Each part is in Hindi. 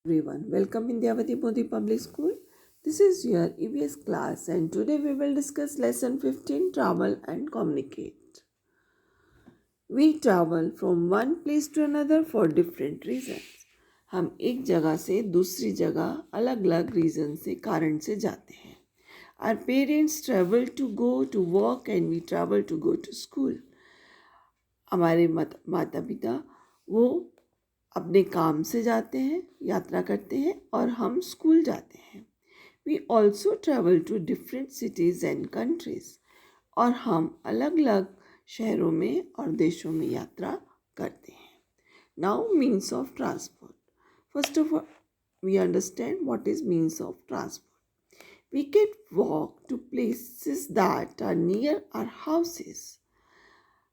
Everyone, welcome in Dhyavati Modi Public School. This is your EVS class and today we will discuss lesson 15, travel and communicate. We travel from one place to another for different reasons. हम एक जगह से दूसरी जगह अलग अलग रीज़न से कारण से जाते हैं. Our parents travel to go to work and we travel to go to school. हमारे माता पिता वो अपने काम से जाते हैं, यात्रा करते हैं और हम स्कूल जाते हैं. We also travel to different cities and countries. और हम अलग अलग शहरों में और देशों में यात्रा करते हैं. Now means of transport. First of all we understand what is means of transport. We can walk to places that are near our houses.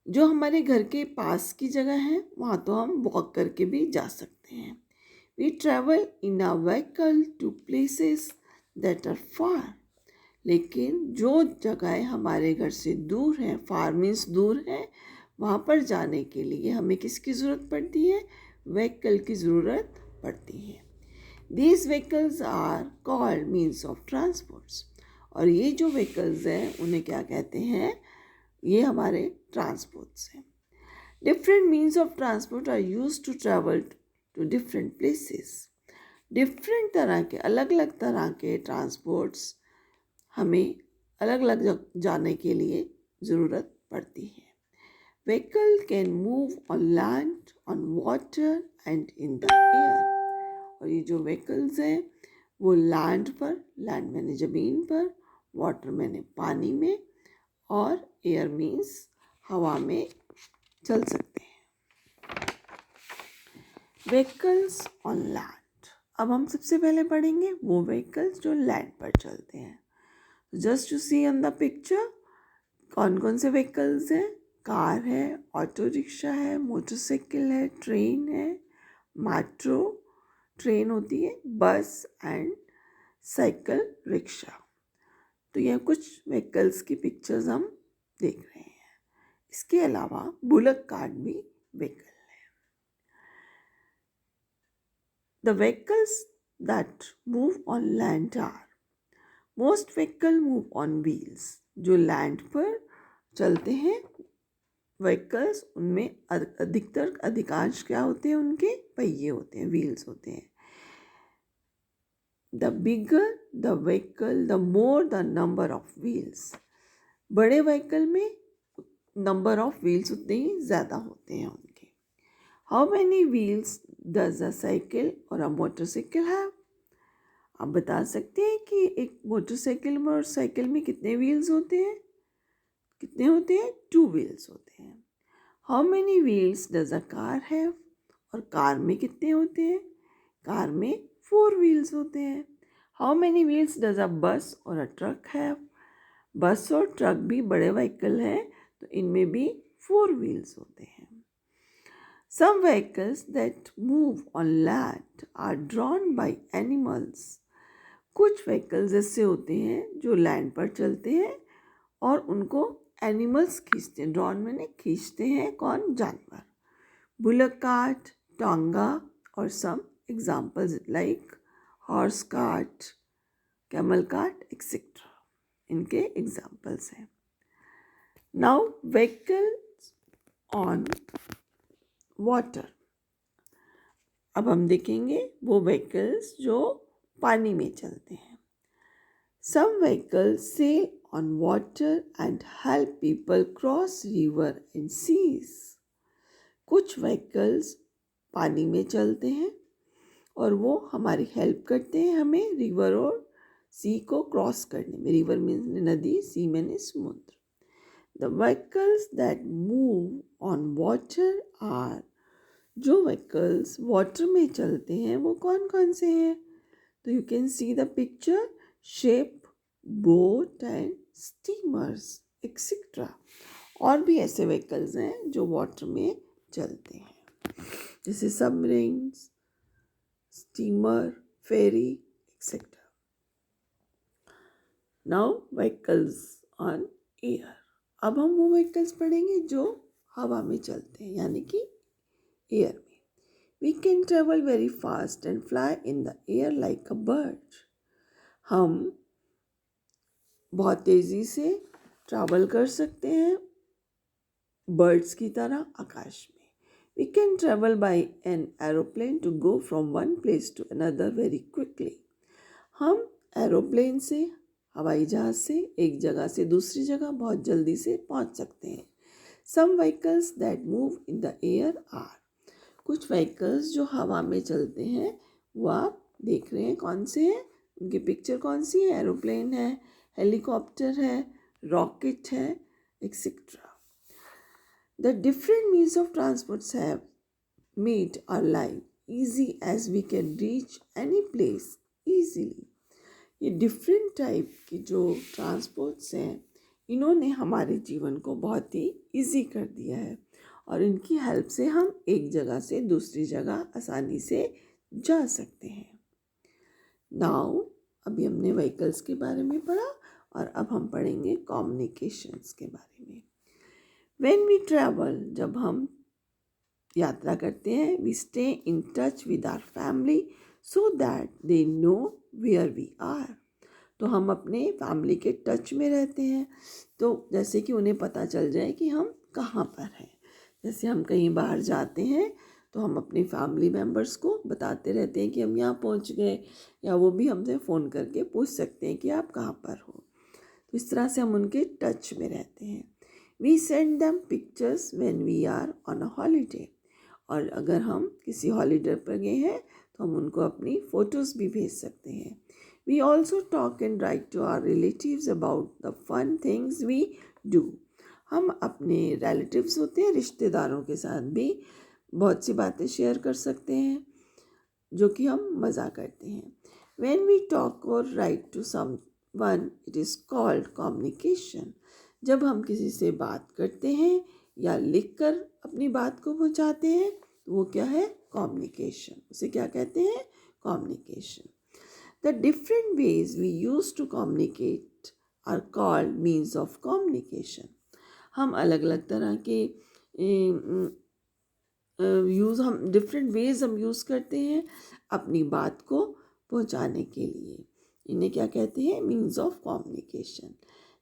जो हमारे घर के पास की जगह है वहाँ तो हम वॉक करके भी जा सकते हैं. We travel in a vehicle to places that are far. लेकिन जो जगह हमारे घर से दूर है, फार मीन्स दूर है, वहाँ पर जाने के लिए हमें किसकी ज़रूरत पड़ती है? व्हीकल की ज़रूरत पड़ती है. These vehicles are called means of transports. और ये जो व्हीकल्स हैं उन्हें क्या कहते हैं? ये हमारे ट्रांसपोर्ट्स हैं. Different means of transport are use to travel to different places. Different तरह के अलग अलग तरह के ट्रांसपोर्ट्स हमें अलग अलग जाने के लिए ज़रूरत पड़ती है. Vehicle can move on land, on water and in the air. और ये जो व्हीकल्स हैं वो लैंड पर, लैंड मैंने ज़मीन पर, वाटर मैंने पानी में, और एयर मीन्स हवा में चल सकते हैं. Vehicles on land. अब हम सबसे पहले पढ़ेंगे वो व्हीकल्स जो लैंड पर चलते हैं. Just to see on the picture कौन कौन से व्हीकल्स हैं. कार है, ऑटो रिक्शा है, मोटरसाइकिल है, ट्रेन है, मेट्रो ट्रेन होती है, बस एंड साइकिल रिक्शा. तो यह कुछ व्हीकल्स की पिक्चर्स हम देख रहे हैं. इसके अलावा बुलक कार्ट भी व्हीकल है. The vehicles that move on land are. Most vehicle move on wheels. जो लैंड पर चलते हैं व्हीकल्स उनमें अधिकांश क्या होते हैं? उनके पहिए होते हैं, व्हील्स होते हैं. The bigger the vehicle the more the number of wheels. बड़े व्हीकल में नंबर ऑफ व्हील्स उतने ही ज़्यादा होते हैं उनके. How many wheels does a cycle और अ मोटरसाइकिल हैव. आप बता सकते हैं कि एक मोटरसाइकिल में और साइकिल में कितने व्हील्स होते हैं? कितने होते हैं? 2 व्हील्स होते हैं. How many wheels does a car have. और कार में कितने होते हैं? कार में 4 व्हील्स होते हैं. How many wheels does a बस और अ ट्रक हैव. बस और ट्रक भी बड़े व्हीकल हैं तो इनमें भी 4 व्हील्स होते हैं. Some vehicles that move on land are drawn by animals. कुछ व्हीकल्स ऐसे होते हैं जो लैंड पर चलते हैं और उनको एनिमल्स खींचते हैं. ड्रॉन मैंने खींचते हैं. कौन? जानवर. बुलक कार्ट, टांगा और some examples like horse cart, camel cart etcetera. इनके एग्जाम्पल्स हैं. Now vehicles on water. अब हम देखेंगे वो व्हीकल्स जो पानी में चलते हैं. Some vehicles sail on water and help people cross river and seas. कुछ व्हीकल्स पानी में चलते हैं और वो हमारी हेल्प करते हैं हमें रिवर और सी को क्रॉस करने में. रिवर मीन्स नदी, सी मैंने समुद्र. The vehicles that move on water are. जो व्हीकल्स वाटर में चलते हैं वो कौन कौन से हैं? तो you can see the picture. Ship, boat and steamers etcetera. और भी ऐसे व्हीकल्स हैं जो वाटर में चलते हैं जैसे submarines, steamer, ferry etcetera. Now vehicles on air. अब हम वो व्हीकल्स पढ़ेंगे जो हवा में चलते हैं यानी कि एयर में. We can travel very fast and fly in the air like a bird. हम बहुत तेज़ी से ट्रैवल कर सकते हैं बर्ड्स की तरह आकाश में. We can travel by an aeroplane to go from one place to another very quickly. हम एरोप्लेन से, हवाई जहाज़ से एक जगह से दूसरी जगह बहुत जल्दी से पहुंच सकते हैं. Some vehicles that move in the air are. कुछ व्हीकल्स जो हवा में चलते हैं वो आप देख रहे हैं कौन से हैं. उनकी पिक्चर कौन सी है. एरोप्लेन है, हेलीकॉप्टर है, रॉकेट है, etcetera. The different means of transport have made our life easy as we can reach any place easily. ये डिफरेंट टाइप की जो ट्रांसपोर्ट्स हैं इन्होंने हमारे जीवन को बहुत ही इजी कर दिया है और इनकी हेल्प से हम एक जगह से दूसरी जगह आसानी से जा सकते हैं. नाउ अभी हमने व्हीकल्स के बारे में पढ़ा और अब हम पढ़ेंगे कम्युनिकेशंस के बारे में. व्हेन वी ट्रैवल, जब हम यात्रा करते हैं, we stay in touch with our family so that they know where we are. तो हम अपने फैमिली के टच में रहते हैं तो जैसे कि उन्हें पता चल जाए कि हम कहाँ पर हैं. जैसे हम कहीं बाहर जाते हैं तो हम अपने फैमिली मेम्बर्स को बताते रहते हैं कि हम यहाँ पहुँच गए, या वो भी हमसे फ़ोन करके पूछ सकते हैं कि आप कहाँ पर हो. तो इस तरह से हम उनके टच में रहते हैं. We send them pictures when we are on a holiday. और अगर हम किसी हॉलीडे पर गए हैं तो हम उनको अपनी फ़ोटोज़ भी भेज सकते हैं. We also talk and write to our relatives about the fun things we do. हम अपने relatives होते हैं, रिश्तेदारों के साथ भी बहुत सी बातें शेयर कर सकते हैं जो कि हम मज़ा करते हैं. When we talk or write to someone, it is called communication. जब हम किसी से बात करते हैं या लिखकर अपनी बात को पहुंचाते हैं तो वो क्या है. कम्युनिकेशन. उसे क्या कहते हैं. Communication. The different ways we use to communicate are called means of communication. हम अलग अलग तरह के हम डिफरेंट वेज हम यूज़ करते हैं अपनी बात को पहुंचाने के लिए. इन्हें क्या कहते हैं. Means of communication.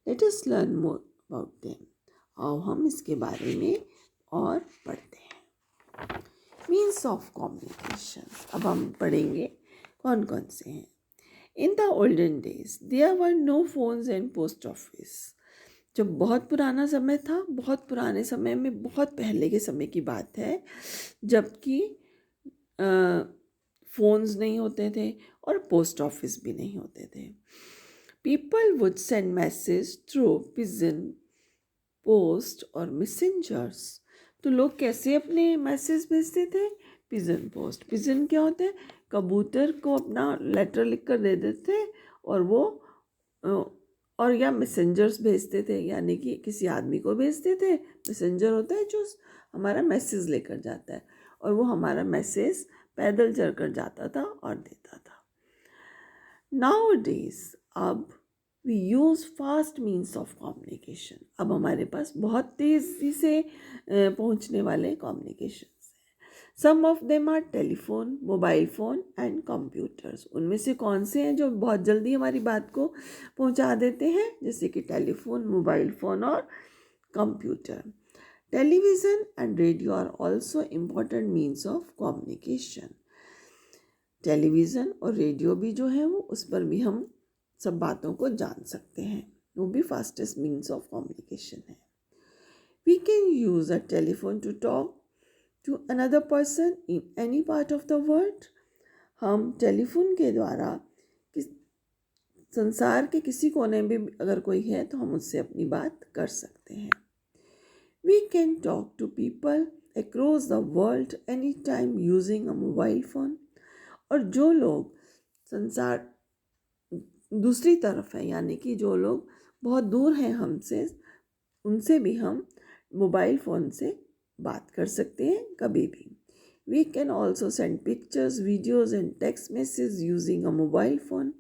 Let us learn more about them. और हम इसके बारे में और पढ़ते हैं. Means of communication. अब हम पढ़ेंगे कौन कौन से हैं. In the olden days, there were no phones and post office. जब बहुत पुराना समय था, बहुत पुराने समय में, बहुत पहले के समय की बात है, जबकि फ़ोन्स नहीं होते थे और पोस्ट ऑफिस भी नहीं होते थे. People would send messages through pigeon post और messengers. तो लोग कैसे अपने मैसेज भेजते थे. Pigeon post. पिजन क्या होता है. कबूतर को अपना लेटर लिख कर दे देते और वो और या मैसेंजर्स भेजते थे, यानी कि किसी आदमी को भेजते थे. मैसेंजर होता है जो हमारा मैसेज लेकर जाता है और वो हमारा मैसेज पैदल चल कर जाता था और देता था. Nowadays, अब we use fast means of communication. अब हमारे पास बहुत तेज़ी से पहुंचने वाले communication. Some of them are telephone, mobile phone and computers. उनमें से कौन से हैं जो बहुत जल्दी हमारी बात को पहुंचा देते हैं. जैसे कि टेलीफोन, मोबाइल फ़ोन और computer. Television and radio are also important means of communication. Television और रेडियो भी जो है वो उस पर भी हम सब बातों को जान सकते हैं. वो भी फास्टेस्ट मीन्स ऑफ कम्युनिकेशन है. We can use a telephone to talk to another person in any part of the world. हम टेलीफोन के द्वारा संसार के किसी कोने में अगर कोई है तो हम उससे अपनी बात कर सकते हैं. We can talk to people across the world anytime using a mobile phone. और जो लोग संसार दूसरी तरफ है, यानी कि जो लोग बहुत दूर हैं हमसे, उनसे भी हम मोबाइल फ़ोन से बात कर सकते हैं कभी भी. We can also send pictures, videos and text message using a mobile phone.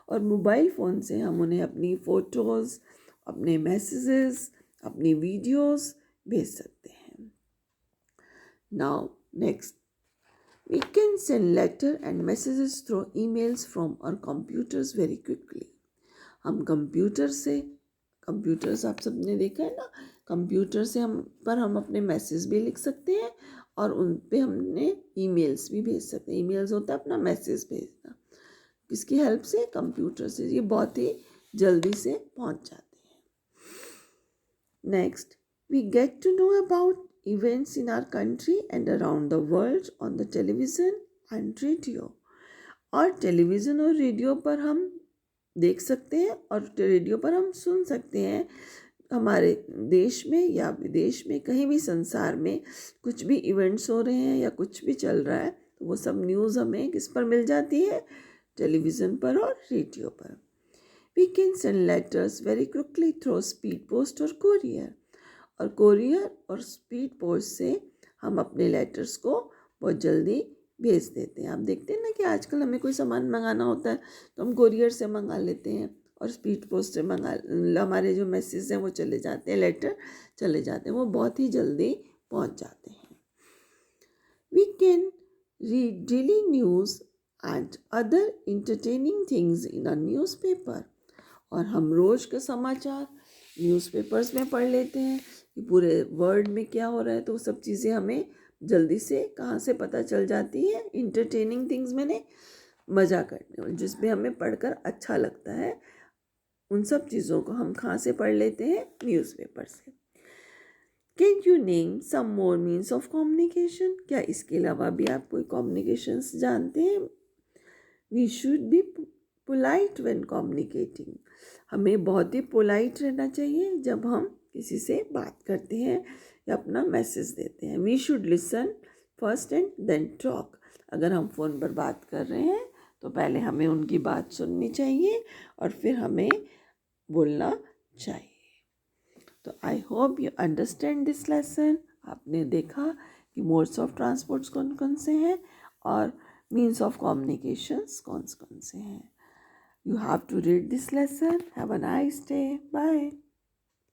और मोबाइल फ़ोन से हम उन्हें अपनी फ़ोटोज़, अपने मैसेजेस, अपनी वीडियोज़ भेज सकते हैं. Now next We can send letter and messages through emails from our computers very quickly. हम कंप्यूटर्स आप सबने देखा है ना, कंप्यूटर से हम अपने मैसेज भी लिख सकते हैं और उन पे हमने ईमेल्स भी भेज सकते हैं। ईमेल्स होता है अपना मैसेज भेजना, किसकी हेल्प से? कंप्यूटर से। ये बहुत ही जल्दी से पहुंच जाते हैं। Next, we get to know about events in our country and around the world on the television and radio. और टेलीविज़न और रेडियो पर हम देख सकते हैं और रेडियो पर हम सुन सकते हैं हमारे देश में या विदेश में, कहीं भी संसार में कुछ भी इवेंट्स हो रहे हैं या कुछ भी चल रहा है तो वो सब न्यूज़ हमें किस पर मिल जाती है? टेलीविज़न पर और रेडियो पर। We can send letters very quickly through speed post और कोरियर। और कोरियर और स्पीड पोस्ट से हम अपने लेटर्स को बहुत जल्दी भेज देते हैं। आप देखते हैं ना कि आजकल हमें कोई सामान मंगाना होता है तो हम कोरियर से मंगा लेते हैं और स्पीड पोस्ट से हमारे जो मैसेज हैं वो चले जाते हैं, लेटर चले जाते हैं, वो बहुत ही जल्दी पहुंच जाते हैं। We can read daily news and other entertaining things in a newspaper. और हम रोज़ के समाचार न्यूज़पेपर्स में पढ़ लेते हैं कि पूरे वर्ल्ड में क्या हो रहा है, तो वो सब चीज़ें हमें जल्दी से कहाँ से पता चल जाती है? इंटरटेनिंग थिंग्स मैंने मज़ा करने वाले, जिसमें हमें पढ़कर अच्छा लगता है, उन सब चीज़ों को हम कहाँ से पढ़ लेते हैं? न्यूज़पेपर से। Can you name some more means of communication? क्या इसके अलावा भी आप कोई कम्युनिकेशंस जानते हैं? We should be polite when communicating. हमें बहुत ही पोलाइट रहना चाहिए जब हम किसी से बात करते हैं या अपना मैसेज देते हैं। We should listen first and then talk. अगर हम फ़ोन पर बात कर रहे हैं तो पहले हमें उनकी बात सुननी चाहिए और फिर हमें बोलना चाहिए। तो I hope you understand this lesson. आपने देखा कि मोड्स ऑफ ट्रांसपोर्ट्स कौन कौन से हैं और मीन्स ऑफ कम्युनिकेशंस कौन से हैं। You have to read this lesson. Have a nice day. Bye.